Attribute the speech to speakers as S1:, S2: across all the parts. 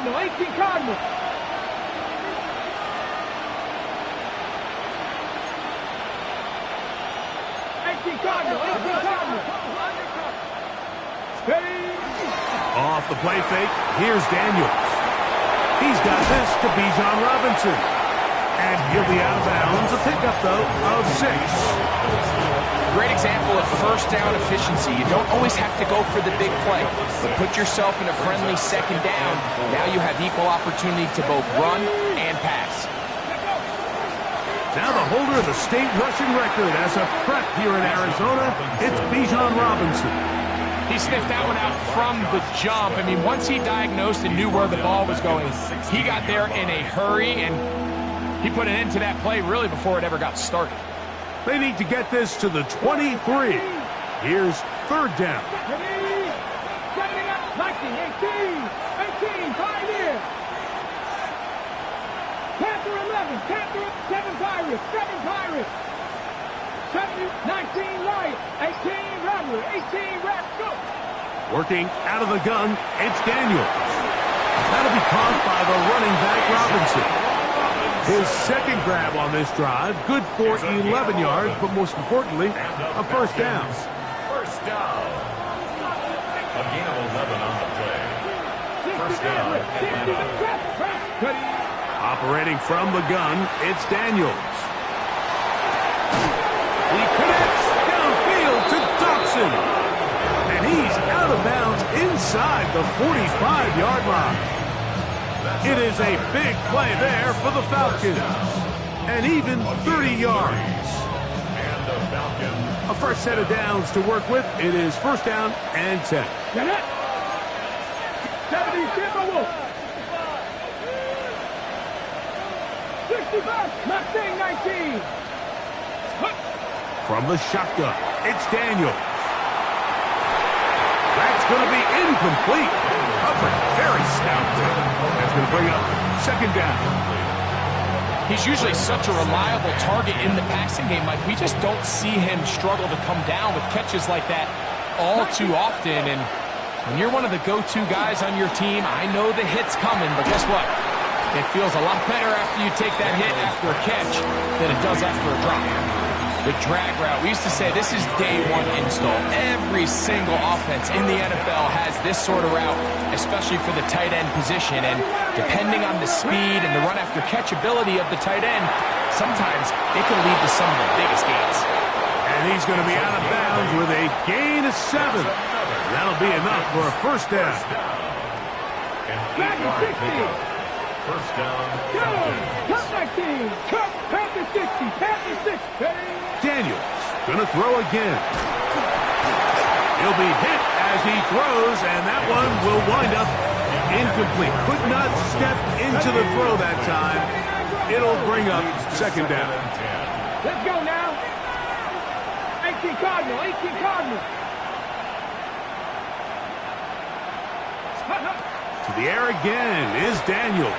S1: Cardinal, 18 Cardinal.
S2: Off the play fake, here's Daniels. He's got this to Bijan Robinson. And he'll be out of bounds. A pickup, though, of 6.
S3: Great example of first down efficiency. You don't always have to go for the big play, but put yourself in a friendly second down. Now you have equal opportunity to both run and pass.
S2: Now the holder of the state rushing record as a prep here in Arizona, it's Bijan Robinson.
S3: He sniffed that one out from the jump. I mean, once he diagnosed and knew where the ball was going, he got there in a hurry, and he put an end to that play really before it ever got started.
S2: They need to get this to the 23. Here's 3rd down.
S1: 18, 5 here. Panther 11, Panther 7 Pirates, 7 Pirates. 19 Light, 18 Rattler, 18 Rat, go.
S2: Working out of the gun, it's Daniels. That'll be caught by the running back Robinson. His second grab on this drive, good for 11 yards, but most importantly, a first down.
S4: First down. A gain of 11 on the play. First down, Atlanta.
S2: Operating from the gun, it's Daniels. He connects downfield to Dobson. And he's out of bounds inside the 45-yard line. It is a big play there for the Falcons. And even 30 yards. A fresh set of downs to work with. It is first down and 10.
S1: 65, Mustang 19.
S2: From the shotgun, it's Daniels. That's going to be incomplete. Coverage very stout there. That's going to bring up second down.
S3: He's usually such a reliable target in the passing game. Like, we just don't see him struggle to come down with catches like that all too often. And when you're one of the go-to guys on your team, I know the hit's coming, but guess what? It feels a lot better after you take that hit after a catch than it does after a drop. The drag route, we used to say this is day one install. Every single offense in the NFL has this sort of route, especially for the tight end position. And depending on the speed and the run after catch ability of the tight end, sometimes it can lead to some of the biggest gains.
S2: And he's going to be out of bounds with a gain of 7. That'll be enough for a first down.
S4: First down.
S1: Cut 19. Cut Panther 60. Panther 60.
S2: Daniels going to throw again. He'll be hit as he throws, and that one will wind up incomplete. Could not step into the throw that time. It'll bring up second down.
S1: Let's go now. 18 Cardinal. 18 Cardinal.
S2: To the air again is Daniels.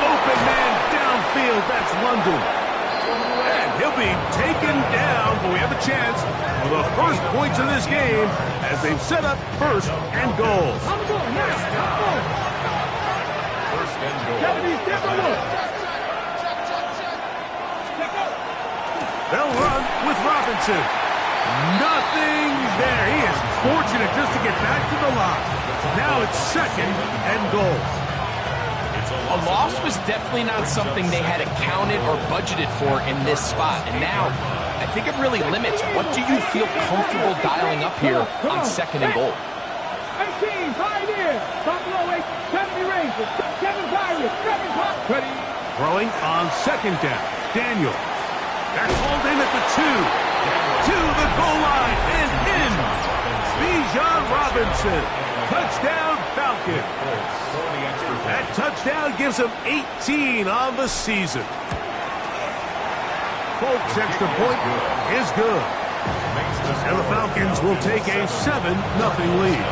S2: Open man downfield, that's London. And he'll be taken down, but we have a chance for the first points of this game as they've set up first and goal.
S1: I'm going now. I'm going.
S4: First and goal.
S2: They'll run with Robinson. Nothing there. He is fortunate just to get back to the line. Now it's second and goal.
S3: A loss was definitely not something they had accounted or budgeted for in this spot. And now, I think it really limits what do you feel comfortable dialing up here on second and goal.
S1: 18, 5 here. Buffalo 8, 70 Rangers, 7 Pirates, 7 Pirates.
S2: Throwing on second down. Daniel. They're called in at the 2. To the goal line and in. Bijan Robinson. Touchdown Falcons. That touchdown gives them 18 on the season. Folks, extra point is good. And the Falcons will take a 7-0 lead.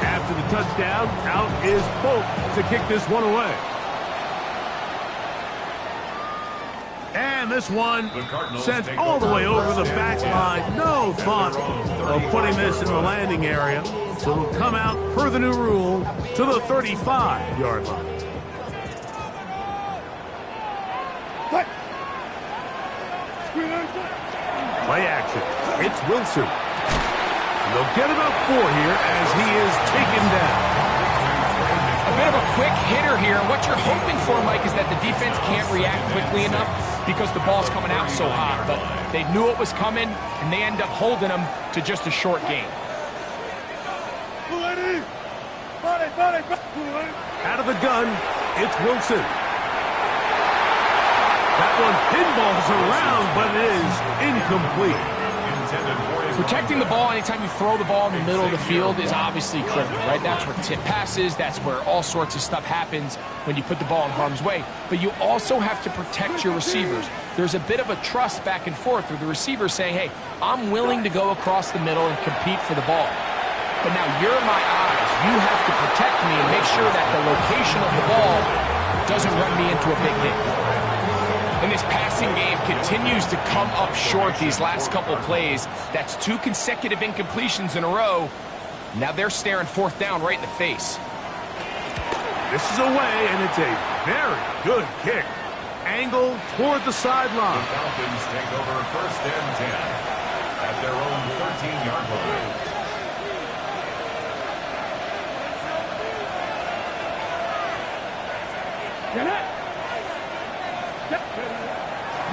S2: After the touchdown, out is Folk to kick this one away. And And this one sent all the way over the back line. No thought of putting this in the landing area. So it'll come out, per the new rule, to the 35-yard line. Play action. It's Wilson. And they'll get about 4 here as he is taken down.
S3: A bit of a quick hitter here. What you're hoping for, Mike, is that the defense can't react quickly enough because the ball's coming out so hot. But they knew it was coming, and they end up holding them to just a short gain.
S2: Out of the gun, it's Wilson. That one pinballs around, but it is incomplete.
S3: Protecting the ball anytime you throw the ball in the middle of the field is obviously critical, right? That's where tip passes, that's where all sorts of stuff happens when you put the ball in harm's way. But you also have to protect your receivers. There's a bit of a trust back and forth with the receiver saying, hey, I'm willing to go across the middle and compete for the ball. But now you're my eyes. You have to protect me and make sure that the location of the ball doesn't run me into a big hit. And this passing game continues to come up short these last couple plays. That's 2 consecutive incompletions in a row. Now they're staring 4th down right in the face.
S2: This is away, and it's a very good kick. Angle toward the sideline.
S4: The Falcons take over 1st and 10 at their own 13-yard line.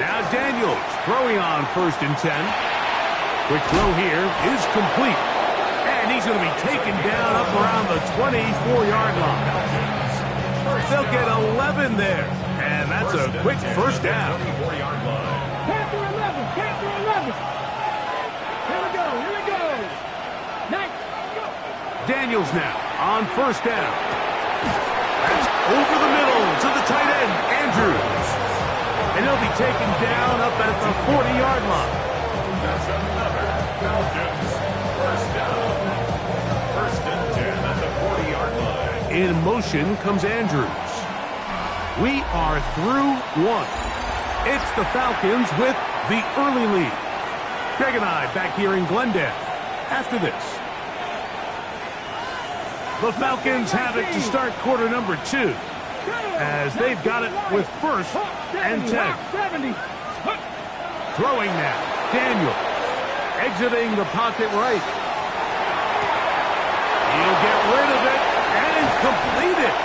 S2: Now Daniels throwing on 1st and 10. Quick throw here is complete. And he's going to be taken down up around the 24-yard line. They'll get 11 there. And that's a quick 1st down.
S1: Panther 11, Panther 11. Here we go. Nice.
S2: Daniels now on 1st down. That's over the middle to the tight end, Andrews. And he'll be taken down up at the 40-yard line.
S4: That's another Falcons 1st down. 1st and 10 at the 40-yard line.
S2: In motion comes Andrews. We are through 1. It's the Falcons with the early lead. Greg and I back here in Glendale after this. The Falcons have it to start quarter number 2. As they've got it with 1st and 10. Throwing now, Daniel. Exiting the pocket right. He'll get rid of it and complete it.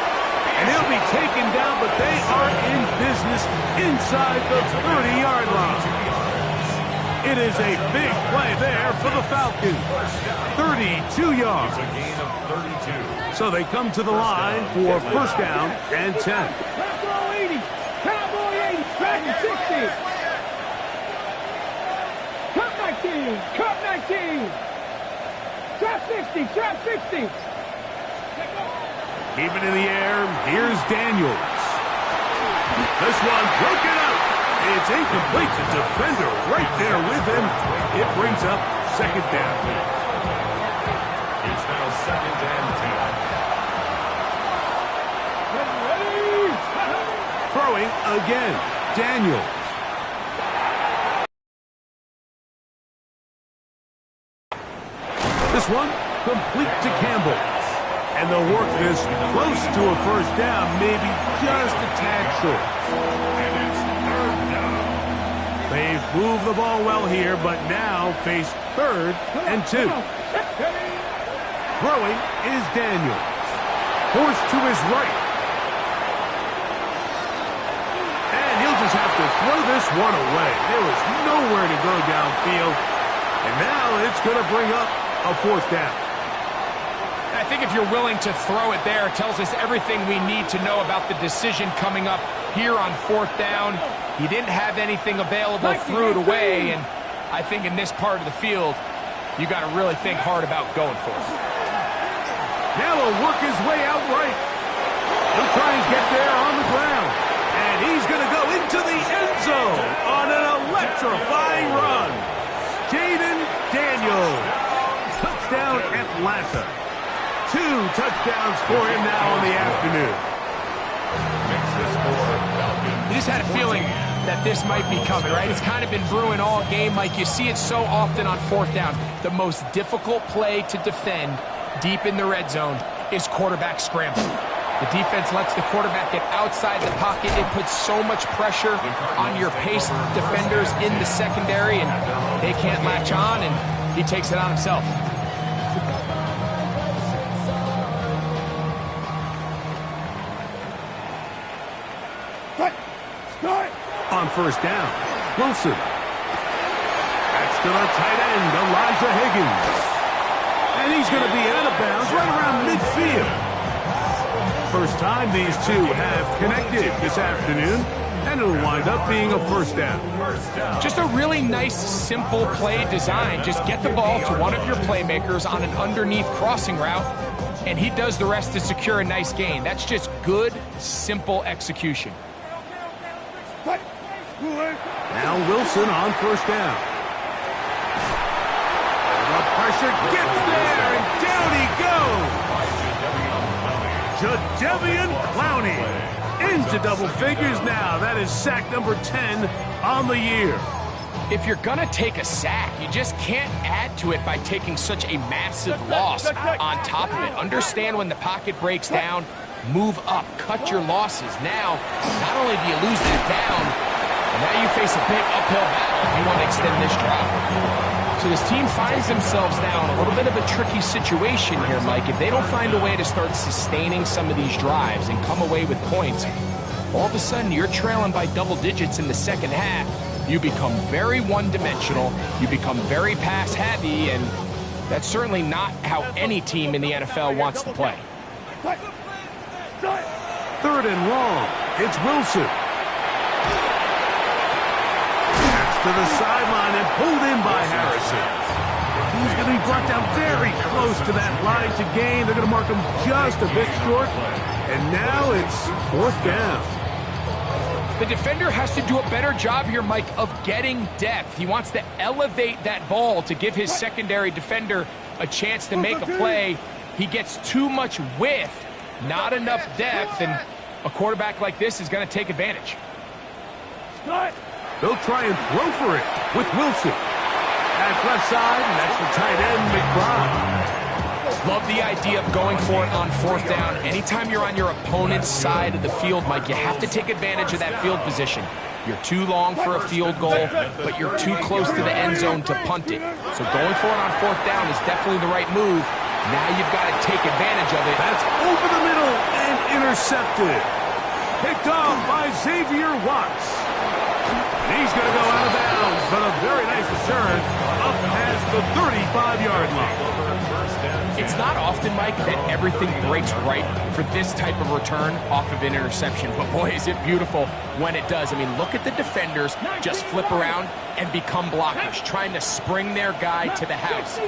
S2: And he'll be taken down, but they are in business inside the 30-yard line. It is a big play there for the Falcons. 32 yards.
S4: It's a gain of 32.
S2: So they come to the line for 1st down and 10.
S1: Cowboy 80, Cowboy 80, Dragon 60. Cup 19, Cup 19. Trap 60, Trap 60.
S2: Keep it in the air. Here's Daniels. This one broken up. It's incomplete. The defender right there with him. It brings up 2nd down.
S4: It's now 2nd and 10.
S2: Throwing again. Daniels. This one complete to Campbell. And they'll work this close to a 1st down, maybe just a tad short.
S4: And it's 3rd down.
S2: They've moved the ball well here, but now face 3rd and 2. Throwing is Daniels. Forced to his right. And he'll just have to throw this one away. There was nowhere to go downfield. And now it's going to bring up a 4th down.
S3: I think if you're willing to throw it there, it tells us everything we need to know about the decision coming up here on 4th down. He didn't have anything available, threw it away, and I think in this part of the field, you got to really think hard about going for it.
S2: Now he'll work his way out right. He'll try and get there on the ground. And he's going to go into the end zone on an electrifying run. Jaden Daniels. Touchdown Atlanta. 2 touchdowns for him now in the afternoon.
S3: You just had a feeling that this might be coming, right? It's kind of been brewing all game, Mike. You see it so often on fourth down. The most difficult play to defend deep in the red zone is quarterback scrambling. The defense lets the quarterback get outside the pocket. It puts so much pressure on your pace defenders in the secondary, and they can't latch on, and he takes it on himself.
S2: On first down, Wilson. That's to the tight end, Elijah Higgins. And he's going to be out of bounds right around midfield. First time these two have connected this afternoon, and it'll wind up being a first down.
S3: Just a really nice, simple play design. Just get the ball to one of your playmakers on an underneath crossing route, and he does the rest to secure a nice gain. That's just good, simple execution.
S2: Now Wilson on first down. The pressure gets there, and down he goes. Jadeveon Clowney into double figures now. That is sack number 10 on the year.
S3: If you're going to take a sack, you just can't add to it by taking such a massive loss on top of it. Understand when the pocket breaks down, move up, cut your losses. Now, not only do you lose that down, but now you face a big uphill battle if you want to extend this drive. So this team finds themselves now in a little bit of a tricky situation here, Mike. If they don't find a way to start sustaining some of these drives and come away with points, all of a sudden you're trailing by double digits in the second half. You become very one-dimensional, you become very pass-heavy, and that's certainly not how any team in the NFL wants to play.
S2: Third and long. It's Wilson. To the sideline and pulled in by Harrison. He's going to be brought down very close to that line to gain. They're going to mark him just a bit short. And now it's fourth down.
S3: The defender has to do a better job here, Mike, of getting depth. He wants to elevate that ball to give his secondary defender a chance to make a play. He gets too much width, not enough depth, and a quarterback like this is going to take advantage.
S2: They'll try and throw for it with Wilson. That's left side, and that's the tight end, McBride.
S3: Love the idea of going for it on fourth down. Anytime you're on your opponent's side of the field, Mike, you have to take advantage of that field position. You're too long for a field goal, but you're too close to the end zone to punt it. So going for it on fourth down is definitely the right move. Now you've got to take advantage of it.
S2: That's over the middle and intercepted. Picked off by Xavier Watts. He's going to go out of bounds, but a very nice return up past the 35-yard line.
S3: It's not often, Mike, that everything breaks right for this type of return off of an interception. But, boy, is it beautiful when it does. I mean, look at the defenders just flip around and become blockers, trying to spring their guy to the house.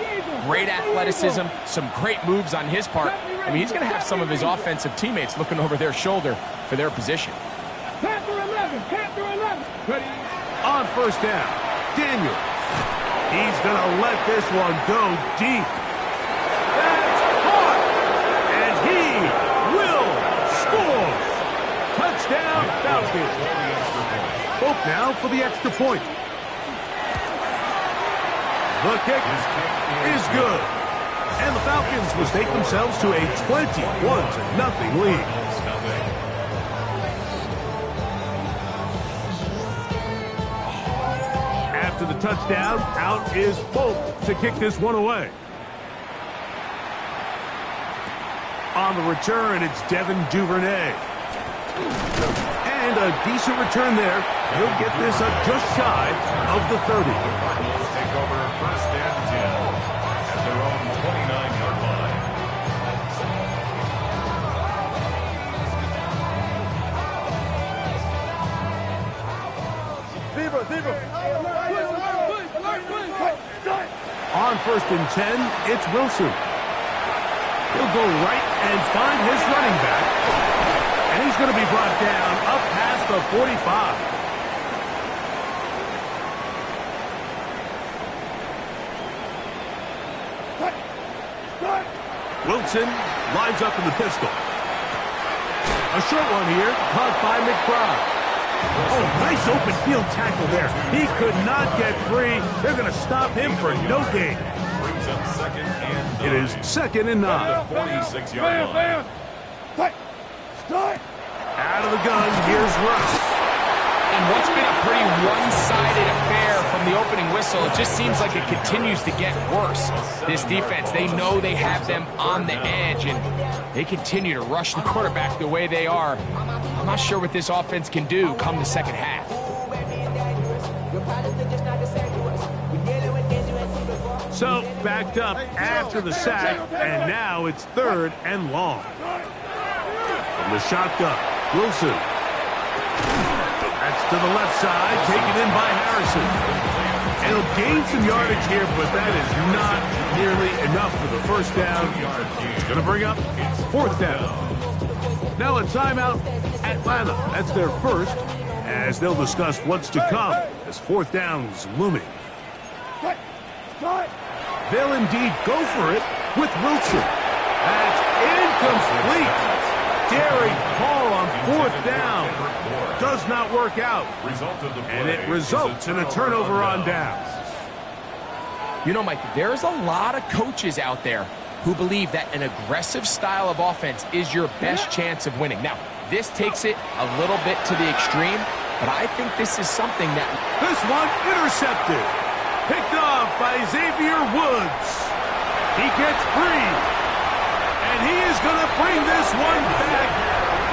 S3: Great athleticism, some great moves on his part. I mean, he's going to have some of his offensive teammates looking over their shoulder for their position.
S1: Panther 11. Ready?
S2: On first down, Daniel. He's going to let this one go deep. That's caught. And he will score. Touchdown, Falcons. Hope now for the extra point. The kick is good. And the Falcons will take themselves to a 21-0 lead. To the touchdown, out is Folk to kick this one away. On the return, it's Devin Duvernay. And a decent return there. He'll get this up just shy of the 30.
S4: Take over first and 10 at their own 29-yard line.
S2: On first and 10, it's Wilson. He'll go right and find his running back. And he's going to be brought down up past the 45. Wilson lines up in the pistol. A short one here, caught by McBride. Oh, nice open field tackle there. He could not get free. They're going to stop him for no gain.
S4: Brings up second and 9.
S2: It is 2nd and 9.
S4: At the 46-yard line.
S2: Out of the gun, here's Russ.
S3: And what's been a pretty one-sided affair from the opening whistle, it just seems like it continues to get worse. This defense, they know they have them on the edge, and they continue to rush the quarterback the way they are. I'm not sure what this offense can do come the second half.
S2: So, backed up after the sack, and now it's 3rd and long. From the shotgun, Wilson. That's to the left side, taken in by Harrison. And he'll gain some yardage here, but that is not nearly enough for the first down. It's going to bring up 4th down. Now a timeout, Atlanta. That's their first, as they'll discuss what's to come as 4th down's looming. They'll indeed go for it with Wilson. That's incomplete. Daring call on 4th down. Does not work out. And it results in a turnover on downs.
S3: You know, Mike, there's a lot of coaches out there who believe that an aggressive style of offense is your best chance of winning. Now, this takes it a little bit to the extreme, but I think this is something that...
S2: This one intercepted. Picked off by Xavier Woods. He gets free. And he is going to bring this one back.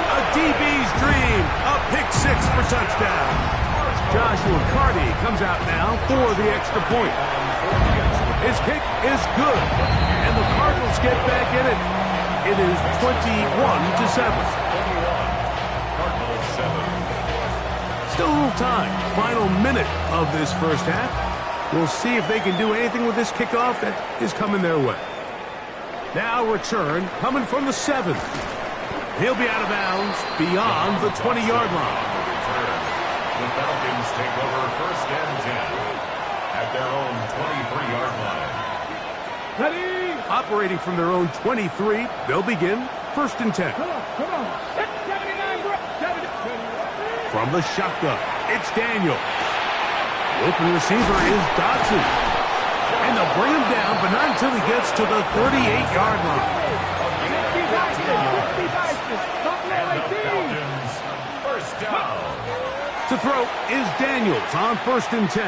S2: A DB's dream. A pick 6 for touchdown. Joshua Carty comes out now for the extra point. His kick is good. And the Cardinals get back in it. It is 21-7.
S4: Cardinals 7.
S2: Still a little time. Final minute of this first half. We'll see if they can do anything with this kickoff that is coming their way. Now return coming from the 7th. He'll be out of bounds beyond the 20-yard line.
S4: The Falcons take over 1st and 10 at their own 23-yard line.
S1: Ready?
S2: Operating from their own 23, they'll begin 1st and 10.
S1: Come on. 79, bro.
S2: From the shotgun, it's Daniel. The open receiver is Dodson. And they'll bring him down, but not until he gets to the 38-yard line.
S4: Falcons, 1st down.
S2: To throw is Daniels on 1st and 10.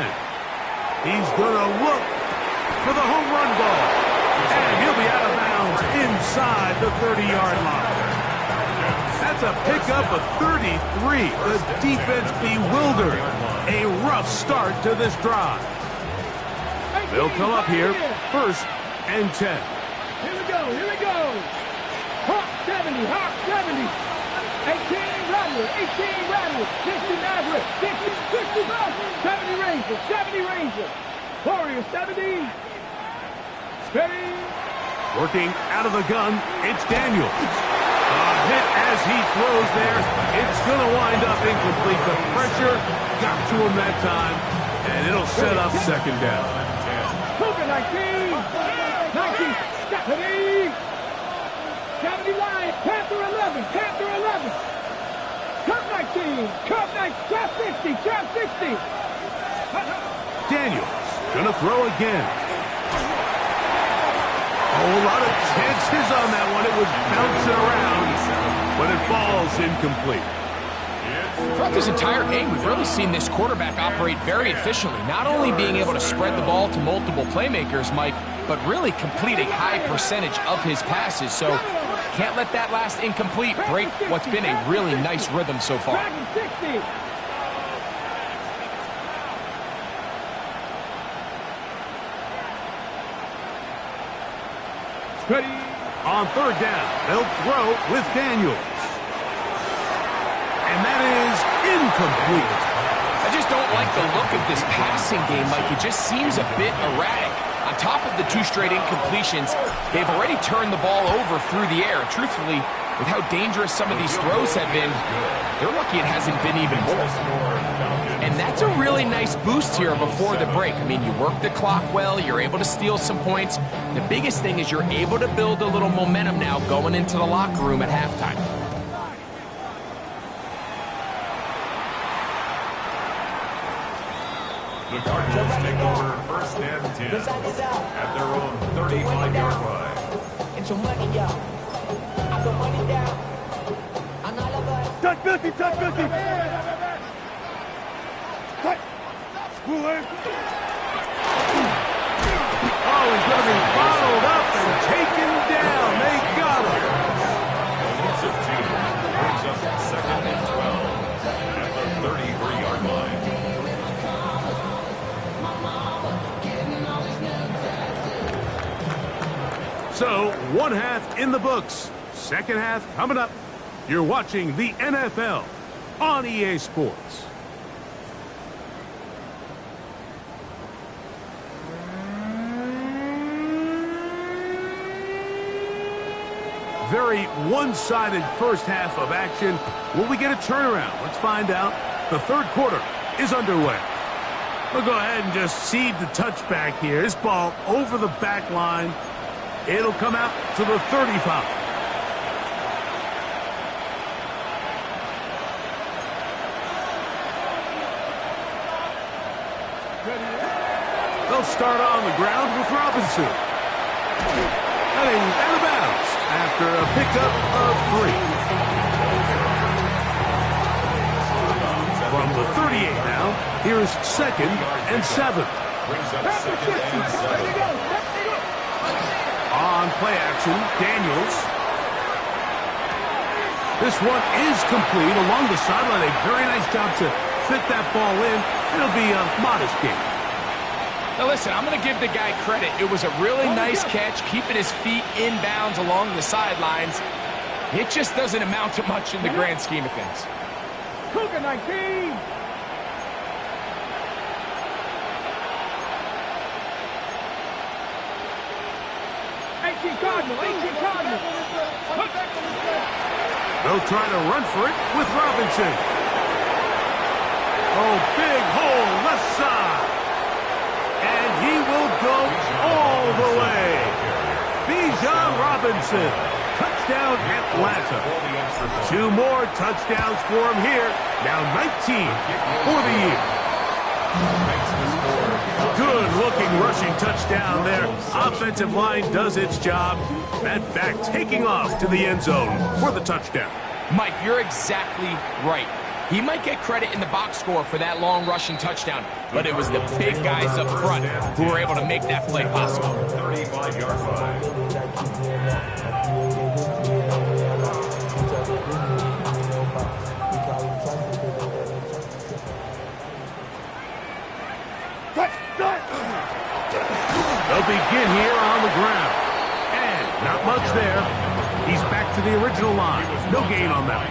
S2: He's going to look for the home run ball. And he'll be out of bounds inside the 30-yard line. That's a pickup of 33. The defense bewildered. A rough start to this drive. They'll come up here, 1st and 10.
S1: Here we go. Hawk 70. 18 Rattler. 60 Maverick. 70 Ranger. Warrior 70. Steady.
S2: Working out of the gun, it's Daniels. A hit as he throws there. It's going to wind up incomplete. The pressure got to him that time, and it'll set up 2nd down.
S1: Cougar 19. 70. 70 Lion. Panther 11. Cup 19. Trap 60.
S2: Daniels going to throw again. A whole lot of chances on that one. It was bouncing around, but it falls incomplete.
S3: Throughout this entire game, we've really seen this quarterback operate very efficiently, not only being able to spread the ball to multiple playmakers, Mike, but really complete a high percentage of his passes. So can't let that last incomplete break what's been a really nice rhythm so far.
S1: Ready.
S2: On 3rd down, they'll throw with Daniels. And that is incomplete.
S3: I just don't like the look of this passing game, Mike. It just seems a bit erratic. On top of the 2 straight incompletions, they've already turned the ball over through the air. Truthfully, with how dangerous some of these throws have been, they're lucky it hasn't been even more. And that's a really nice boost here before the break. I mean, you work the clock well, you're able to steal some points. The biggest thing is you're able to build a little momentum now going into the locker room at halftime.
S4: The Cardinals take over first and 10 at their own 35-yard line.
S5: Get your money, y'all. I put money down.
S1: Touch 50, touch 50. Touch. Spooler.
S2: Oh, he's going to be followed up and taken down. They got him.
S4: Loss of 2 brings up second and 12 at the 33-yard line.
S2: So, one half in the books. Second half coming up. You're watching the NFL on EA Sports. Very one-sided first half of action. Will we get a turnaround? Let's find out. The third quarter is underway. We'll go ahead and just cede the touchback here. This ball over the back line. It'll come out to the 35. They'll start on the ground with Robinson. Heading out of bounds after a pickup of 3. From the 38 now, here's second and 7.
S4: Brings up second and 7.
S2: On play action, Daniels. This one is complete along the sideline. A very nice job to fit that ball in. It'll be a modest gain.
S3: Now listen, I'm going to give the guy credit. It was a really nice catch, keeping his feet in bounds along the sidelines. It just doesn't amount to much in the grand scheme of things.
S1: Cougar 19. Cardinal.
S2: They'll try to run for it with Robinson. Oh, big hole left side. And he will go all the way. Bijan Robinson. Touchdown Atlanta. 2 more touchdowns for him here. Now 19 for the year. Good-looking rushing touchdown there. Offensive line does its job. That back taking off to the end zone for the touchdown.
S3: Mike, you're exactly right. He might get credit in the box score for that long rushing touchdown, but it was the big guys up front who were able to make that play possible.
S4: 35-yard line.
S2: They'll begin here on the ground. And not much there. He's back to the original line. No gain on that.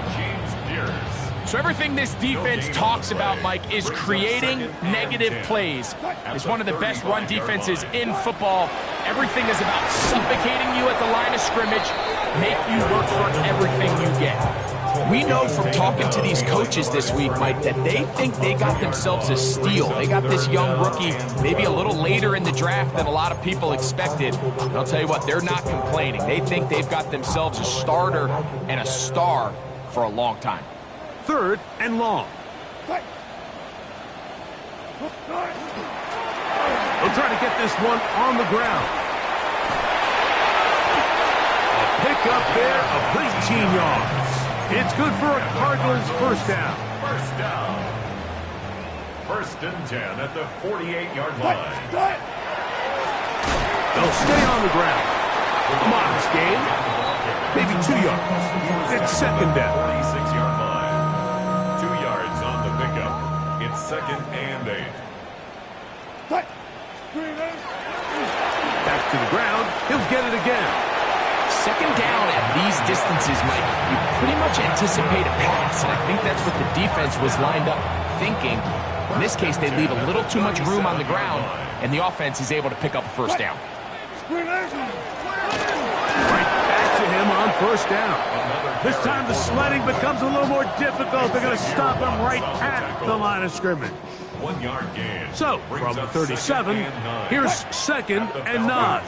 S3: So everything this defense talks about, Mike, is creating negative plays. It's one of the best run defenses in football. Everything is about suffocating you at the line of scrimmage, make you work for everything you get. We know from talking to these coaches this week, Mike, that they think they got themselves a steal. They got this young rookie maybe a little later in the draft than a lot of people expected. And I'll tell you what, they're not complaining. They think they've got themselves a starter and a star for a long time.
S2: Third and long. They'll try to get this one on the ground. A pickup there of 19 yards. It's good for a Cardinals first down.
S4: First down. First and 10 at the 48-yard line.
S2: They'll stay on the ground. A modest gain. Maybe 2 yards. It's second down.
S4: 46-yard line. 2 yards on the pickup. It's second and 8.
S2: Back to the ground. He'll get it again.
S3: Second down at these distances, Mike, you pretty much anticipate a pass, and I think that's what the defense was lined up thinking. In this case, they leave a little too much room on the ground, and the offense is able to pick up a first down.
S2: Right back to him on first down. This time the sledding becomes a little more difficult. They're going to stop him right at the line of scrimmage.
S4: 1 yard gain.
S2: So, from the 37, here's second and 9. Now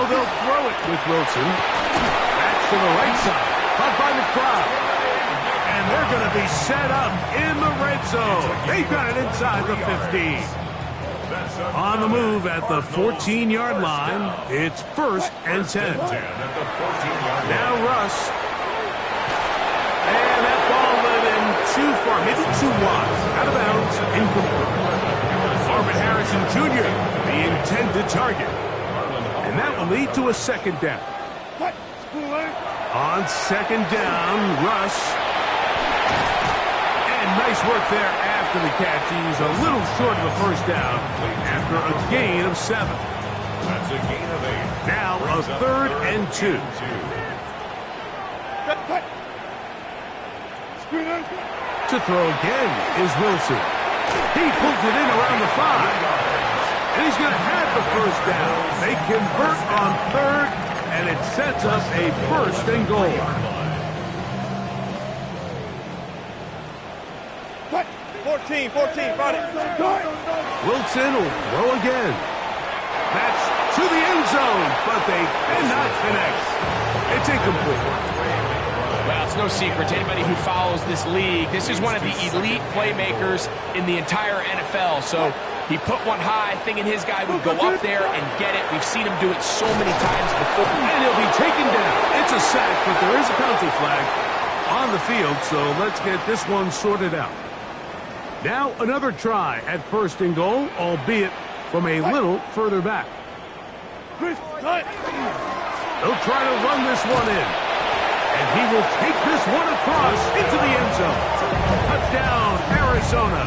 S2: they'll throw it with Wilson. Back to the right side. Caught by McBride. And And they're going to be set up in the red zone. They've got it inside the 15. On the move at the 14-yard line, it's 1st and 10. Now Russ. And that ball led in too far, maybe too wide. Out of bounds, incomplete. Marvin Harrison Jr., the intended target. And that will lead to a 2nd down. On 2nd down, Russ. And nice work there after the catch. He's a little short of the 1st down after a gain of 7.
S4: That's a gain of 8.
S2: Now a 3rd and 2. To throw again is Wilson. He pulls it in around the 5. And he's going to have the 1st down. They convert on 3rd, and it sets up a 1st and goal.
S1: 14, run it.
S2: Wilson will throw again. That's to the end zone, but they cannot connect. It's incomplete.
S3: Well, it's no secret to anybody who follows this league. This is one of the elite playmakers in the entire NFL. So he put one high, thinking his guy would go up there and get it. We've seen him do it so many times before.
S2: And he'll be taken down. It's a sack, but there is a penalty flag on the field, so let's get this one sorted out. Now another try at 1st and goal, albeit from a little further back. They'll try to run this one in. And he will take this one across into the end zone. Touchdown, Arizona.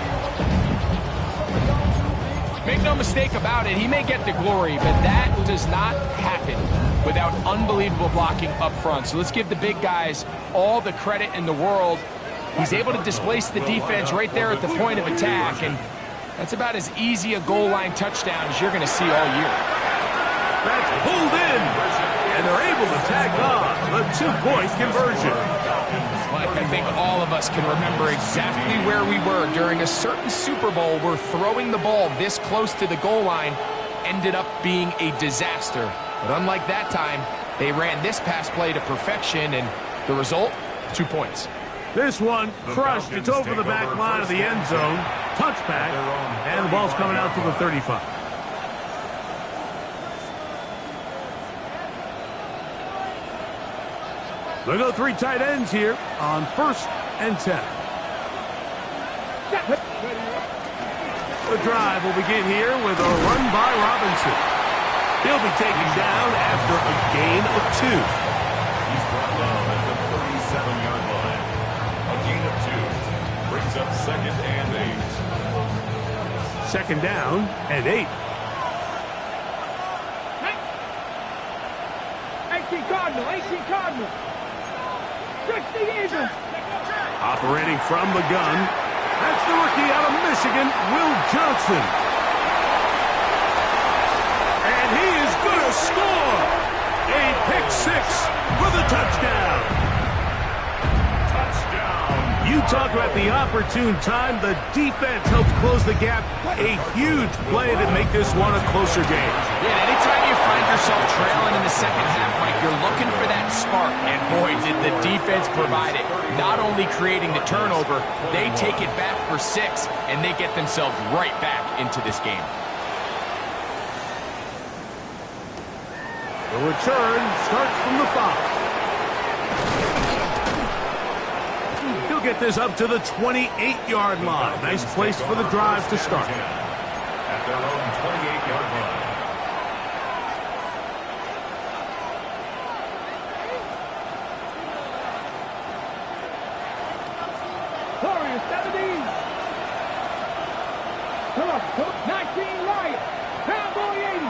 S3: Make no mistake about it, he may get the glory, but that does not happen without unbelievable blocking up front. So let's give the big guys all the credit in the world. He's able to displace the defense right there at the point of attack, and that's about as easy a goal line touchdown as you're going to see all year.
S2: That's pulled in, and they're able to tag on the 2-point conversion.
S3: Mike, I think all of us can remember exactly where we were during a certain Super Bowl where throwing the ball this close to the goal line ended up being a disaster. But unlike that time, they ran this pass play to perfection, and the result, 2 points.
S2: This one crushed. It's over the back line of the end zone. Touchback, and the ball's coming out to the 35. They'll go 3 tight ends here on 1st and 10. The drive will begin here with a run by Robinson. He'll be taken down after a gain of 2.
S4: He's brought down at the 37-yard line. A gain of 2 brings up 2nd and 8.
S2: 2nd down and 8.
S1: 18 Cardinal. 60 Eagles.
S2: Operating from the gun. That's the rookie out of Michigan, Will Johnson. And he is going to score. A pick 6 for the touchdown. You talk about the opportune time. The defense helps close the gap. A huge play to make this one a closer game.
S3: Yeah, anytime you find yourself trailing in the second half, Mike, you're looking for that spark. And boy, did the defense provide it. Not only creating the turnover, they take it back for 6, and they get themselves right back into this game.
S2: The return starts from the 5. He'll get this up to the 28-yard line. Nice place for the drive to start.
S4: At their own 28-yard line.
S1: Warriors 17. Come on, 19 Lions. Cowboy 80.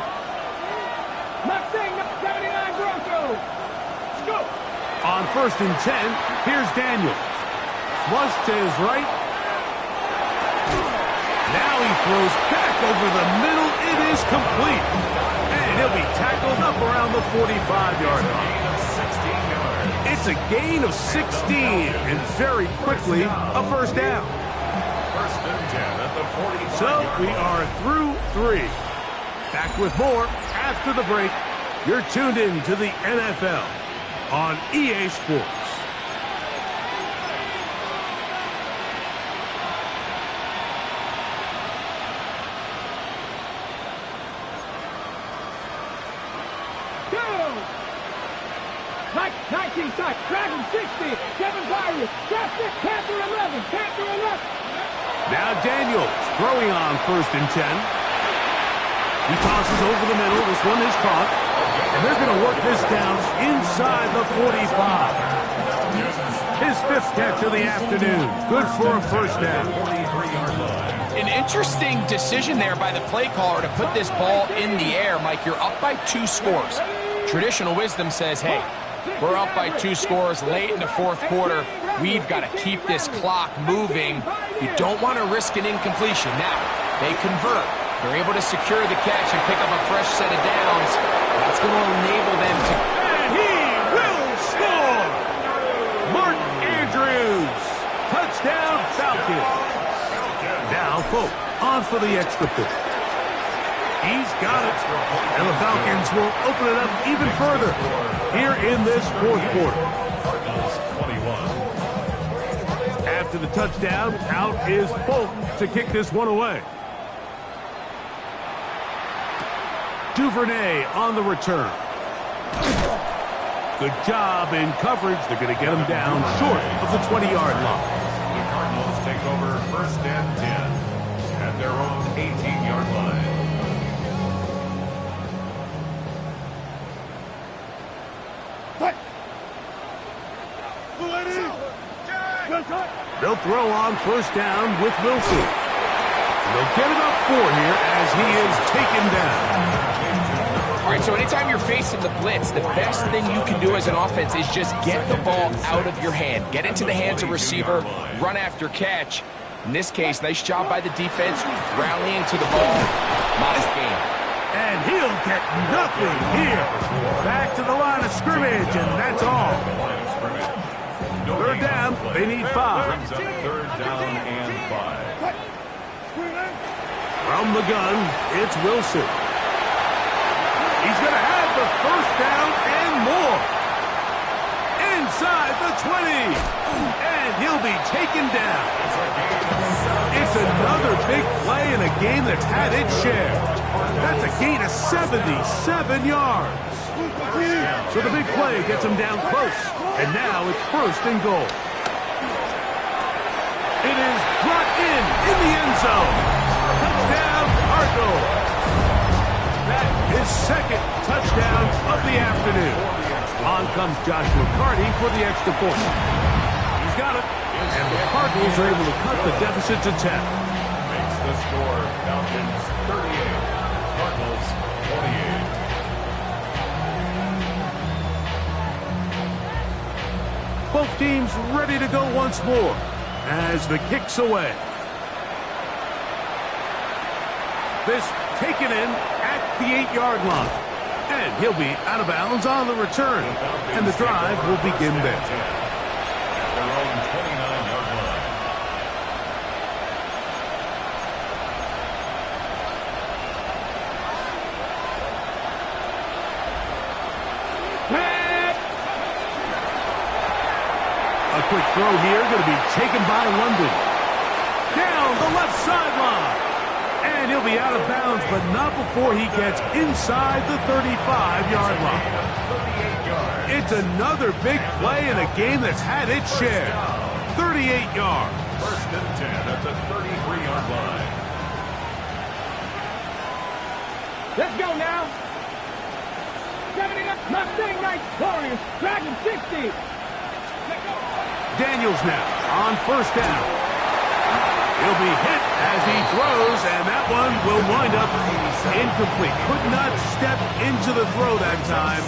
S1: Mustang 79 Broncos. Let's go.
S2: On 1st and 10, here's Daniels. Flush to his right. Now he throws back over the middle. It is complete. And he'll be tackled up around the 45-yard line. It's a gain of 16, and very quickly, a 1st down.
S4: 1st and 10 at the 45.
S2: So we are through 3. Back with more after the break. You're tuned in to the NFL on EA Sports.
S1: Mike, 19 side, Dragon 60, 7 Virus, Draft it, Panther 11, Panther 11.
S2: Now Daniels throwing on 1st and 10. He tosses over the middle. This one is caught. And they're going to work this down inside the 45. His 5th catch of the afternoon. Good for a 1st down.
S3: An interesting decision there by the play caller to put this ball in the air. Mike, you're up by 2 scores. Traditional wisdom says, hey, we're up by 2 scores late in the 4th quarter. We've got to keep this clock moving. You don't want to risk an incompletion. Now, they convert. They're able to secure the catch and pick up a fresh set of downs. That's going to enable them to...
S2: And he will score! Mark Andrews. Touchdown Falcons. Now Folk on for the extra point. He's got it. And the Falcons will open it up even further here in this 4th quarter. After the touchdown, out is Folk to kick this one away. Duvernay on the return. Good job in coverage. They're going to get him down short of the 20-yard line.
S4: The Cardinals take over 1st and 10 at their own 18-yard line.
S2: They'll throw on 1st down with Wilson. They'll get it up 4 here as he is taken down.
S3: All right, so anytime you're facing the blitz, the best thing you can do as an offense is just get the ball out of your hand. Get into the hands of receiver, run after catch. In this case, nice job by the defense, rallying to the ball. Modest game.
S2: And he'll get nothing here. Back to the line of scrimmage, and that's all. 3rd down, they need 5.
S4: Brings up 3rd down and 5.
S2: From the gun, it's Wilson. He's going to have the 1st down and more. Inside the 20. And he'll be taken down. It's another big play in a game that's had its share. That's a gain of 77 yards. So the big play gets him down close. And now it's 1st and goal. It is brought in the end zone. Touchdown, Cardinals. That is 2nd touchdown of the afternoon. On comes Joshua Carty for the extra point. He's got it. And the Cardinals are able to cut the deficit to 10.
S4: Makes the score Falcons 38, Cardinals 28.
S2: Both teams ready to go once more as the kick's away. This taken in at the 8-yard line. And he'll be out of bounds on the return. And the drive will begin there.
S4: At their own 29-yard line.
S2: A quick throw here, going to be taken by London. Down the left sideline. And he'll be out of bounds, but not before he gets inside the 35-yard line. It's another big play in a game that's had its share. 38 yards.
S4: 1st and 10 at the 33-yard line.
S1: Let's go now. 70 up, Mustang Knights, Warriors, Dragon 60.
S2: Daniels now on 1st down. He'll be hit as he throws, and that one will wind up incomplete. Could not step into the throw that time.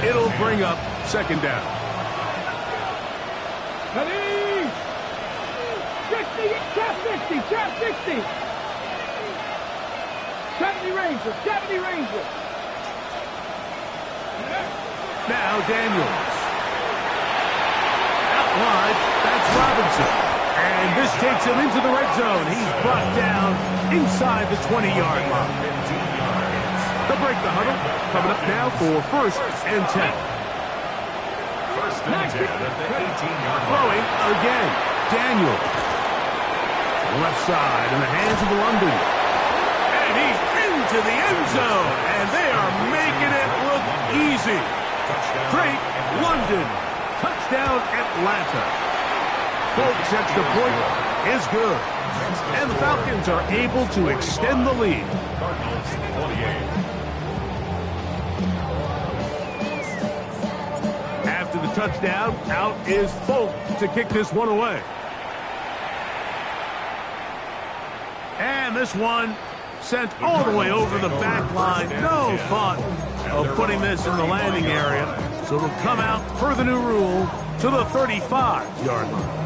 S2: It'll bring up 2nd down.
S1: Ready? 60, trap 60, trap 60. 70 Rangers, 70 Rangers.
S2: Now Daniels. Out wide, that's Robinson. And this takes him into the red zone. He's brought down inside the 20-yard line. They'll break the huddle. Coming up now for 1st and 10.
S4: 1st and 10 at the 18-yard line.
S2: Throwing again. Daniels. Left side in the hands of London. And he's into the end zone. And they are making it look easy. Great London. Touchdown, Atlanta. Folks, extra point is good. And the Falcons are able to extend the lead.
S4: Cardinals 28.
S2: After the touchdown, out is Folk to kick this one away. And this one sent all the way over the back line. No thought of putting this in the landing area. So it'll come out per the new rule to the 35-yard line.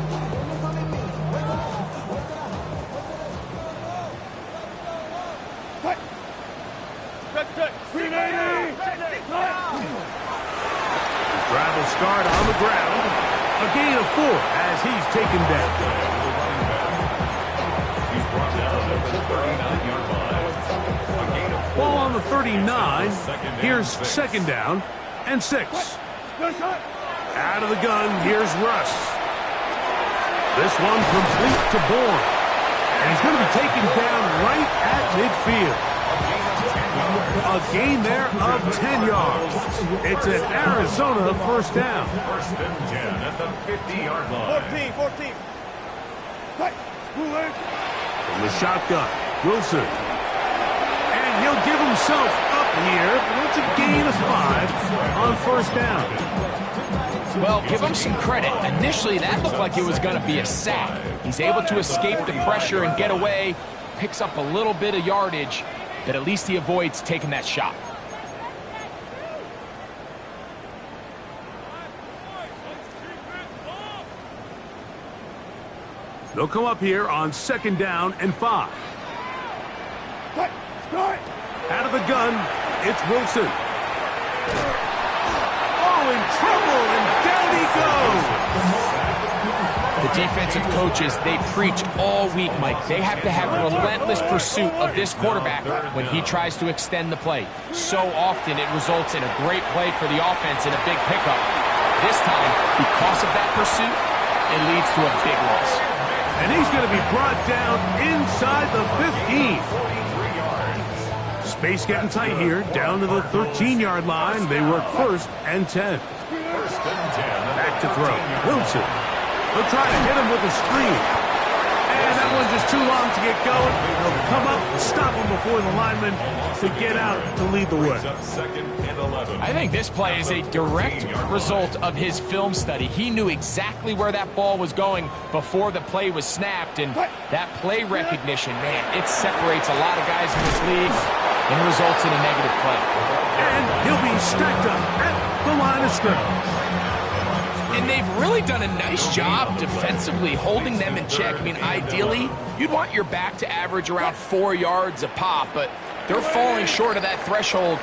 S2: Drive will start on the ground. A gain of 4 as he's taken down.
S4: He's brought down at the 39-yard line. A gain of 4.
S2: Ball on the 39. Here's second down and 6. Out of the gun, here's Russ. This one complete to Bourne. And he's going to be taken down right at midfield. A gain there of 10 yards. It's an Arizona first down.
S4: First and 10 at the 50-yard line.
S1: 14.
S2: From the shotgun, Wilson. And he'll give himself up here, but it's a gain of 5 on first down.
S3: Well, give him some credit. Initially, that looked like it was going to be a sack. He's able to escape the pressure and get away, picks up a little bit of yardage, but at least he avoids taking that shot.
S2: They'll come up here on second down and 5. Out of the gun, it's Wilson. Oh, in trouble, and down he goes.
S3: The defensive coaches, they preach all week, Mike. They have to have relentless pursuit of this quarterback when he tries to extend the play. So often it results in a great play for the offense and a big pickup. This time, because of that pursuit, it leads to a big loss.
S2: And he's going to be brought down inside the 15. Space getting tight here, down to the 13-yard line. They work first and 10.
S4: First and 10.
S2: Back to throw. Wilson. They'll try to hit him with a screen. And that one's just too long to get going. They'll come up and stop him before the lineman to get out to lead the way.
S4: Second and 11.
S3: I think this play is a direct result of his film study. He knew exactly where that ball was going before the play was snapped, and that play recognition, man, it separates a lot of guys in this league and results in a negative play.
S2: And he'll be stacked up at the line of scrimmage.
S3: And they've really done a nice job defensively holding them in check. I mean, ideally, you'd want your back to average around 4 yards a pop, but they're falling short of that threshold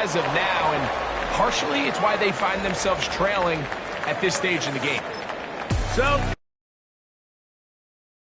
S3: as of now, and partially it's why they find themselves trailing at this stage in the game.
S2: So